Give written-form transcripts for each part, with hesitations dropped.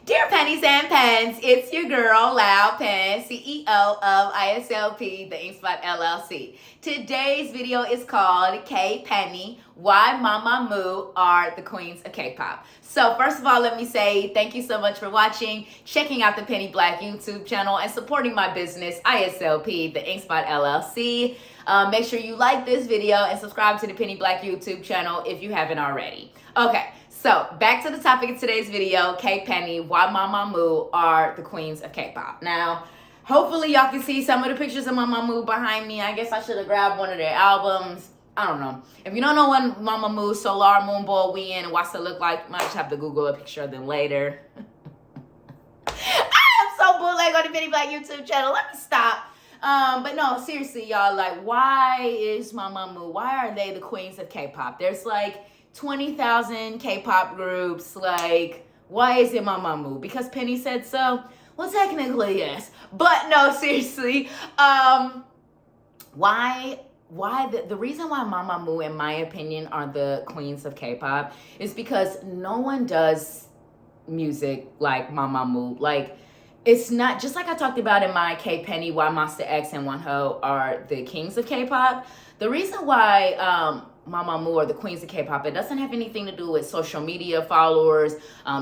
Dear Pennies and Pens, it's your girl, Loud Pen, CEO of ISLP, the InkSpot LLC. Today's video is called K-Penny, Why Mamamoo Are the Queens of K-Pop. So first of all, let me say thank you so much for watching, checking out the Penny Black YouTube channel, and supporting my business, ISLP, the InkSpot LLC. Make sure you like this video and subscribe to the Penny Black YouTube channel if you haven't already. Okay. So, back to the topic of today's video, K-Penny, why Mamamoo are the queens of K-pop. Now, hopefully y'all can see some of the pictures of Mamamoo behind me. I guess I should have grabbed one of their albums. I don't know. If you don't know what Mamamoo, Solar, Moonball, We In, and what's it look like, you might just have to Google a picture of them later. I am so bootleg on the Penny Black YouTube channel. Let me stop. But no, seriously, y'all, like, why is Mamamoo, why are they the queens of K-pop? There's like 20,000 K-pop groups. Like, why is it Mamamoo? Because Penny said so? Well, technically, yes. But no, seriously. Why the reason why Mamamoo, in my opinion, are the queens of K-pop is because no one does music like Mamamoo. Like, it's not, just like I talked about in my K-Penny, why Monster X and Wonho are the kings of K-pop. The reason why Mamamoo or the queens of K-pop, it doesn't have anything to do with social media followers,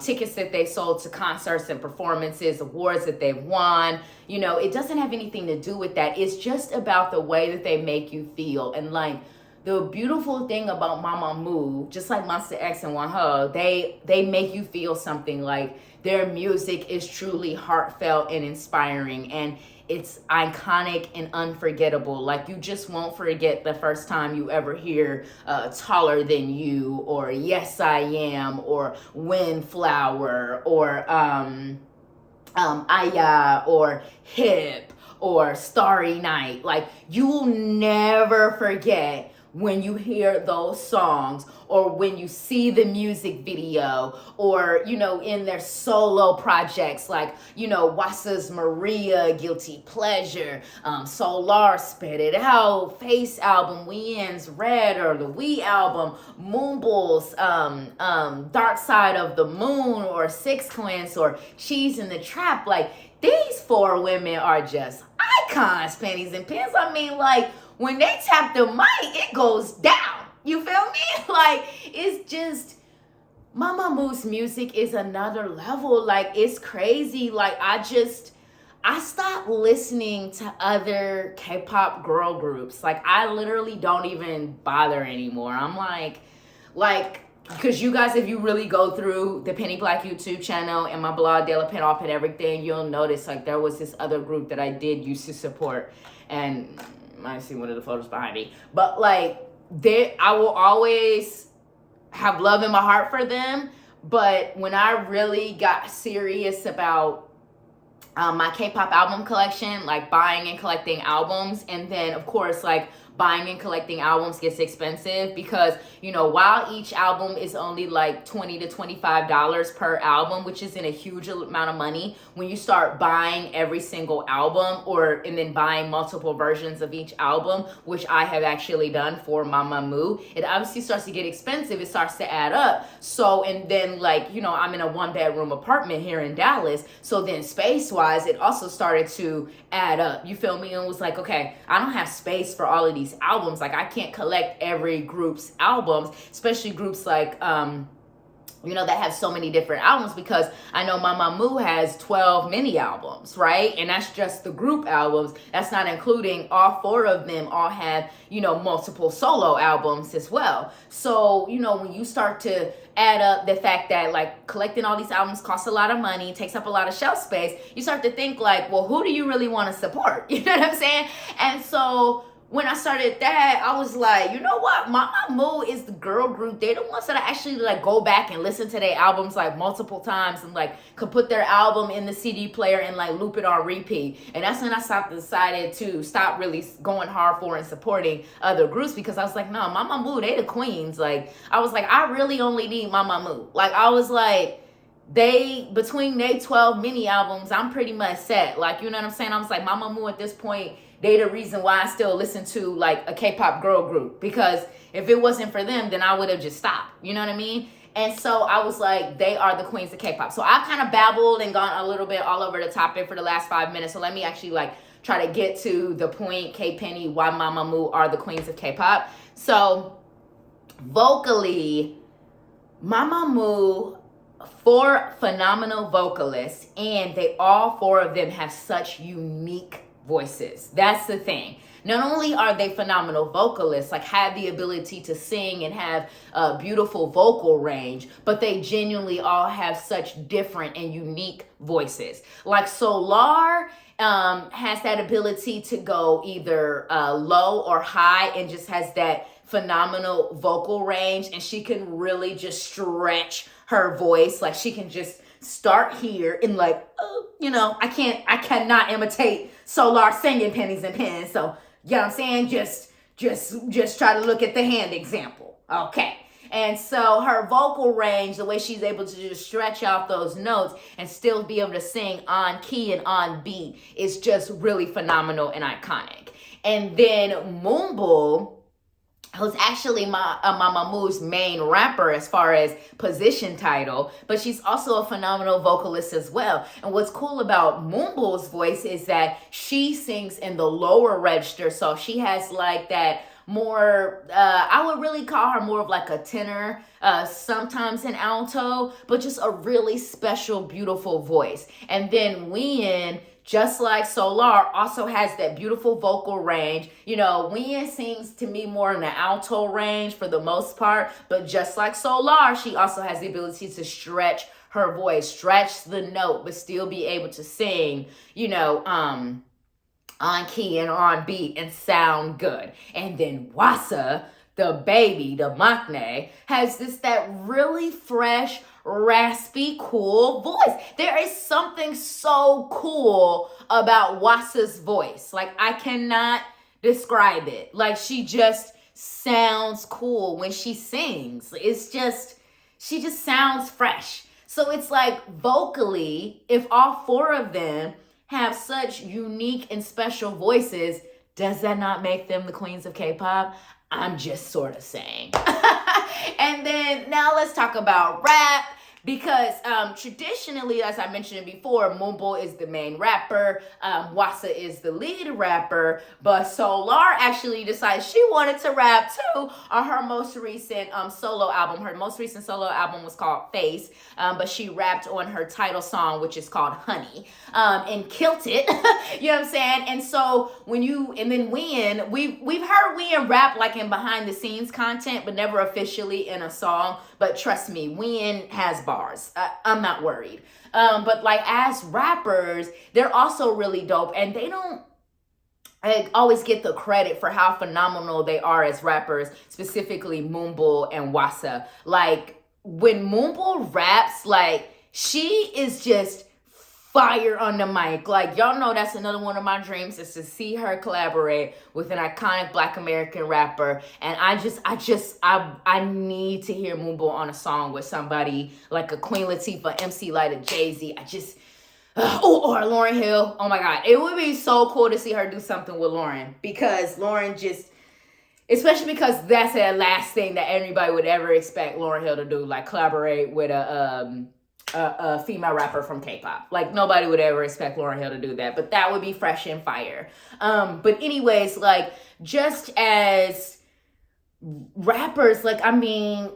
tickets that they sold to concerts and performances, awards that they've won. You know, it doesn't have anything to do with that. It's just about the way that they make you feel. And like, the beautiful thing about Mamamoo, just like Monster X and Wonho, they make you feel something. Like, their music is truly heartfelt and inspiring, and it's iconic and unforgettable. Like, you just won't forget the first time you ever hear Taller Than You, or Yes I Am, or Windflower, or Aya, or Hip, or Starry Night. Like, you will never forget when you hear those songs, or when you see the music video, or, you know, in their solo projects, like, you know, Wasa's Maria, Guilty Pleasure, Solar, Spit It Out, Face album, Ween's Red, or the We album, Moonball's Dark Side of the Moon, or Six Twins, or Cheese in the Trap. Like, these four women are just icons, Pennies and Pens. I mean, like, when they tap the mic, it goes down. You feel me? Like, it's just, Mamamoo's music is another level. Like, it's crazy. Like, I stopped listening to other K-pop girl groups. Like, I literally don't even bother anymore. I'm like, because you guys, if you really go through the Penny Black YouTube channel and my blog, De La Pen Off and everything, you'll notice, like, there was this other group that I did used to support. And I see one of the photos behind me, but like, I will always have love in my heart for them. But when I really got serious about my K-pop album collection, like buying and collecting albums, and then of course, like, buying and collecting albums gets expensive because, you know, while each album is only like $20 to $25 per album, which isn't a huge amount of money, when you start buying every single album, and then buying multiple versions of each album, which I have actually done for Mamamoo, it obviously starts to get expensive. It starts to add up. So, and then, like, you know, I'm in a 1-bedroom apartment here in Dallas. So then space-wise, it also started to add up. You feel me? And it was like, okay, I don't have space for all of these albums. Like, I can't collect every group's albums, especially groups like you know, that have so many different albums, because I know Mamamoo has 12 mini albums, right? And that's just the group albums. That's not including all four of them all have, you know, multiple solo albums as well. So, you know, when you start to add up the fact that, like, collecting all these albums costs a lot of money, takes up a lot of shelf space, you start to think, like, well, who do you really want to support? You know what I'm saying? And so when I started that, I was like, you know what? Mamamoo is the girl group. They're the ones that I actually, like, go back and listen to their albums, like, multiple times, and, like, could put their album in the CD player and, like, loop it on repeat. And that's when I decided to stop really going hard for and supporting other groups, because I was like, no, Mamamoo, they the queens. Like, I was like, I really only need Mamamoo. Like, I was like, between they 12 mini albums, I'm pretty much set. Like, you know what I'm saying? I was like, Mamamoo at this point, they the reason why I still listen to, like, a K-pop girl group, because if it wasn't for them, then I would have just stopped. You know what I mean? And so I was like, they are the queens of K-pop. So I've kind of babbled and gone a little bit all over the topic for the last 5 minutes. So let me actually like try to get to the point. K-Penny, why Mamamoo are the queens of K-pop. So vocally, Mamamoo, 4 phenomenal vocalists, and they all 4 of them have such unique voices. That's the thing. Not only are they phenomenal vocalists, like have the ability to sing and have a beautiful vocal range, but they genuinely all have such different and unique voices. Like Solar has that ability to go either low or high and just has that phenomenal vocal range, and she can really just stretch her voice. Like she can just start here and like, I cannot imitate Solar singing Pennies and Pens. So, you know what I'm saying? Just try to look at the hand example. Okay. And so her vocal range, the way she's able to just stretch out those notes and still be able to sing on key and on beat is just really phenomenal and iconic. And then Moonbull, who's actually Mamamoo's main rapper as far as position title, but she's also a phenomenal vocalist as well. And what's cool about Moonbull's voice is that she sings in the lower register, so she has like that more, I would really call her more of like a tenor, sometimes an alto, but just a really special, beautiful voice. And then Wien, just like Solar, also has that beautiful vocal range. Wien sings to me more in the alto range for the most part, but just like Solar, she also has the ability to stretch her voice, stretch the note, but still be able to sing, on key and on beat and sound good. And then Wasa, the baby, the maknae, has that really fresh, raspy, cool voice. There is something so cool about Wasa's voice. Like, I cannot describe it. Like, she just sounds cool when she sings. She just sounds fresh. So it's like vocally, if all 4 of them have such unique and special voices, does that not make them the queens of K-pop? I'm just sort of saying. And then now let's talk about rap. Because traditionally, as I mentioned before, Moonbull is the main rapper, Wasa is the lead rapper, but Solar actually decided she wanted to rap too on her most recent solo album. Her most recent solo album was called Face, but she rapped on her title song, which is called Honey, and killed it. You know what I'm saying? And so then Wien, we've heard Wien rap like in behind the scenes content, but never officially in a song. But trust me, Wien has bars. I'm not worried. But like as rappers, they're also really dope, and they don't always get the credit for how phenomenal they are as rappers, specifically Moonbull and Wasa. Like when Moonbull raps, like she is just fire on the mic. Like, y'all know that's another one of my dreams, is to see her collaborate with an iconic Black American rapper. And I need to hear Moonbull on a song with somebody like a Queen Latifah, MC Lyte, a Jay-Z. Or Lauryn Hill. Oh my God. It would be so cool to see her do something with Lauryn, because Lauryn especially because that's the last thing that anybody would ever expect Lauryn Hill to do, like collaborate with a female rapper from K-pop. Like nobody would ever expect Lauryn Hill to do that, but that would be fresh and fire. But anyways, like just as rappers, like I mean,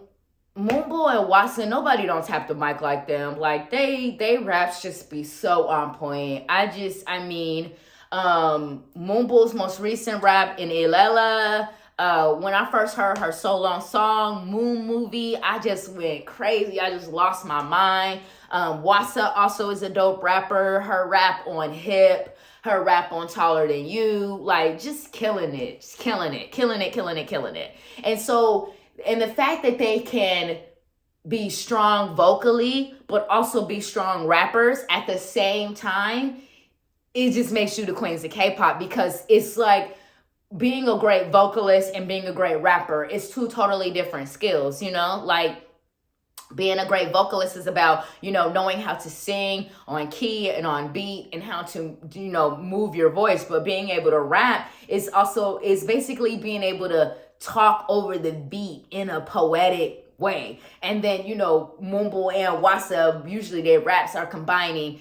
Moonbull and Wasa, nobody don't tap the mic like them. Like they raps just be so on point. Moonbull's most recent rap in Ilela, when I first heard her So Long song, Moon Movie, I just went crazy. I just lost my mind. Wasa also is a dope rapper. Her rap on Hip, her rap on Taller Than You, like just killing it. Just killing it. And so, and the fact that they can be strong vocally, but also be strong rappers at the same time, it just makes you the queens of K-pop, because it's like, being a great vocalist and being a great rapper is 2 totally different skills, like being a great vocalist is about, knowing how to sing on key and on beat and how to, move your voice. But being able to rap is basically being able to talk over the beat in a poetic way. And then, Mumble and Wasa, usually their raps are combining,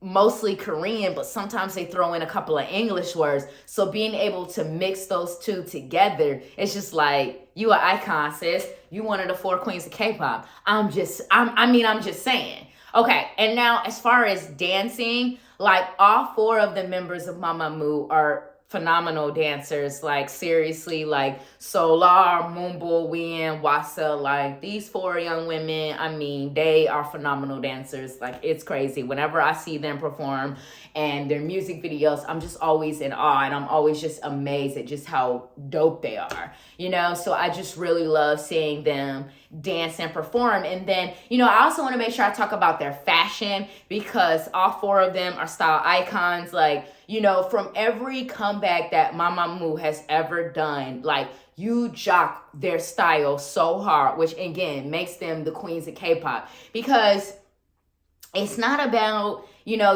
mostly Korean, but sometimes they throw in a couple of English words. So being able to mix those two together, it's just like, you an icon, sis. You one of the 4 queens of K-pop. I'm just saying. Okay, and now as far as dancing, like all 4 of the members of Mamamoo are phenomenal dancers. Like seriously, like Solar, Mumble, Win, Wasa, like these 4 young women, I mean, they are phenomenal dancers. Like it's crazy. Whenever I see them perform and their music videos, I'm just always in awe, and I'm always just amazed at just how dope they are, so I just really love seeing them dance and perform. And then, I also want to make sure I talk about their fashion, because all 4 of them are style icons. Like, from every comeback that Mamamoo has ever done, like you jock their style so hard, which again makes them the queens of K-pop, because it's not about,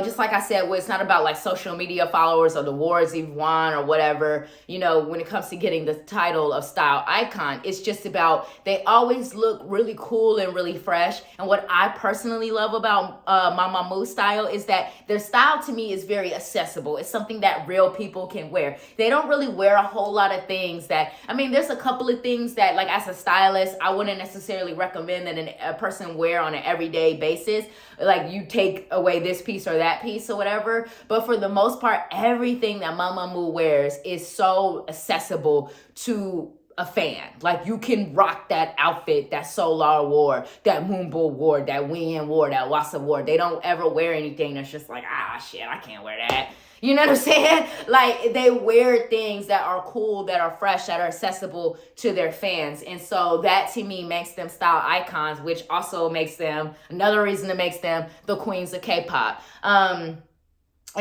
just like I said, it's not about like social media followers or the awards you've won or whatever, when it comes to getting the title of style icon. It's just about, they always look really cool and really fresh. And what I personally love about Mamamoo style is that their style to me is very accessible. It's something that real people can wear. They don't really wear a whole lot of things that, there's a couple of things that, like as a stylist, I wouldn't necessarily recommend that a person wear on an everyday basis. Like you take away this piece or that piece or whatever. But for the most part, everything that Mamamoo wears is so accessible to a fan. Like you can rock that outfit that Solar wore, that Moonbo wore, that Win wore, that Wasa wore. They don't ever wear anything that's just like, shit, I can't wear that. You know what I'm saying? Like they wear things that are cool, that are fresh, that are accessible to their fans. And so that to me makes them style icons, which also makes them, another reason that makes them the queens of K-pop. And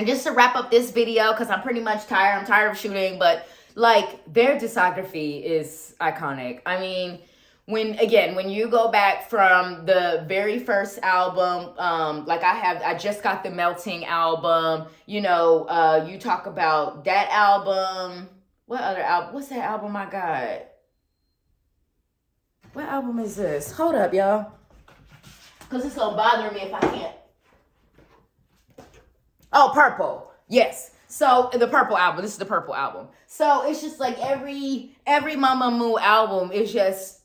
just to wrap up this video, because I'm pretty much tired. I'm tired of shooting, but like their discography is iconic. When you go back from the very first album, I just got the Melting album, you talk about that album. What other album? What's that album I got? What album is this? Hold up, y'all. Because it's going to bother me if I can't. Oh, Purple. Yes. So the Purple album. This is the Purple album. So it's just like every Mamamoo album is just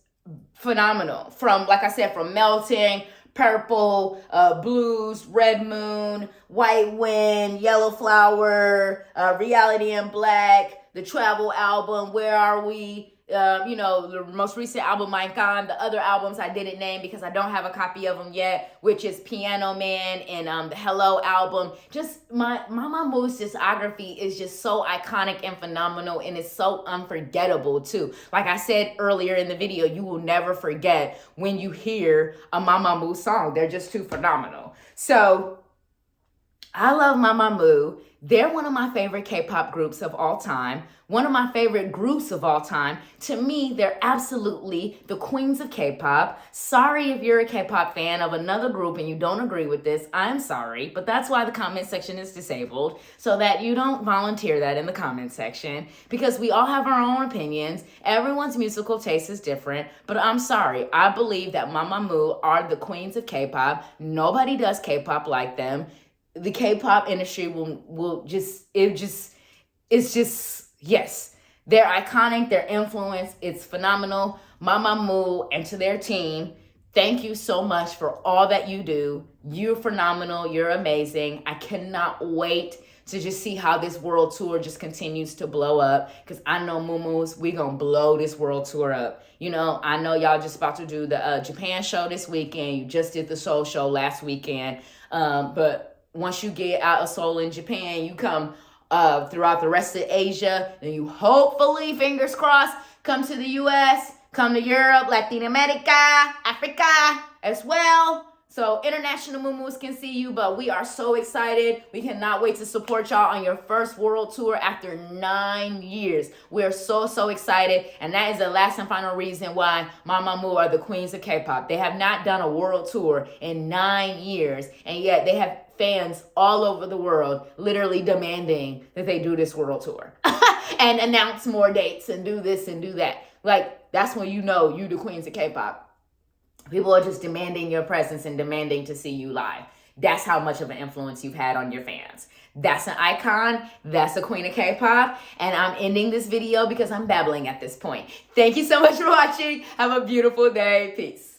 phenomenal. From, like I said, from Melting, Purple, Blues, Red Moon, White Wind, Yellow Flower, Reality in Black, the Travel album, Where Are We? The most recent album, My God. The other albums I didn't name because I don't have a copy of them yet, which is Piano Man and the Hello album. Just Mamamoo's discography is just so iconic and phenomenal, and it's so unforgettable too. Like I said earlier in the video, you will never forget when you hear a Mamamoo song. They're just too phenomenal. So I love Mamamoo. They're one of my favorite K-pop groups of all time. One of my favorite groups of all time. To me, they're absolutely the queens of K-pop. Sorry if you're a K-pop fan of another group and you don't agree with this. I'm sorry, but that's why the comment section is disabled, so that you don't volunteer that in the comment section, because we all have our own opinions. Everyone's musical taste is different, but I'm sorry. I believe that Mamamoo are the queens of K-pop. Nobody does K-pop like them. The K-pop industry yes, they're iconic, their influence, it's phenomenal. Mamamoo and to their team, thank you so much for all that you do. You're phenomenal, you're amazing. I cannot wait to just see how this world tour just continues to blow up, because I know Moomoo's, we gonna blow this world tour up. I know y'all just about to do the Japan show this weekend. You just did the Seoul show last weekend, but once you get out of Seoul in Japan, you come throughout the rest of Asia, and you hopefully, fingers crossed, come to the U.S., come to Europe, Latin America, Africa as well. So international Moomoos can see you, but we are so excited. We cannot wait to support y'all on your first world tour after 9 years. We're so excited, and that is the last and final reason why Mamamoo are the queens of K-pop. They have not done a world tour in 9 years, and yet they have fans all over the world literally demanding that they do this world tour and announce more dates and do this and do that. Like, that's when you know you the queens of K-pop. People are just demanding your presence and demanding to see you live. That's how much of an influence you've had on your fans. That's an icon. That's the queen of K-pop. And I'm ending this video because I'm babbling at this point. Thank you so much for watching. Have a beautiful day. Peace.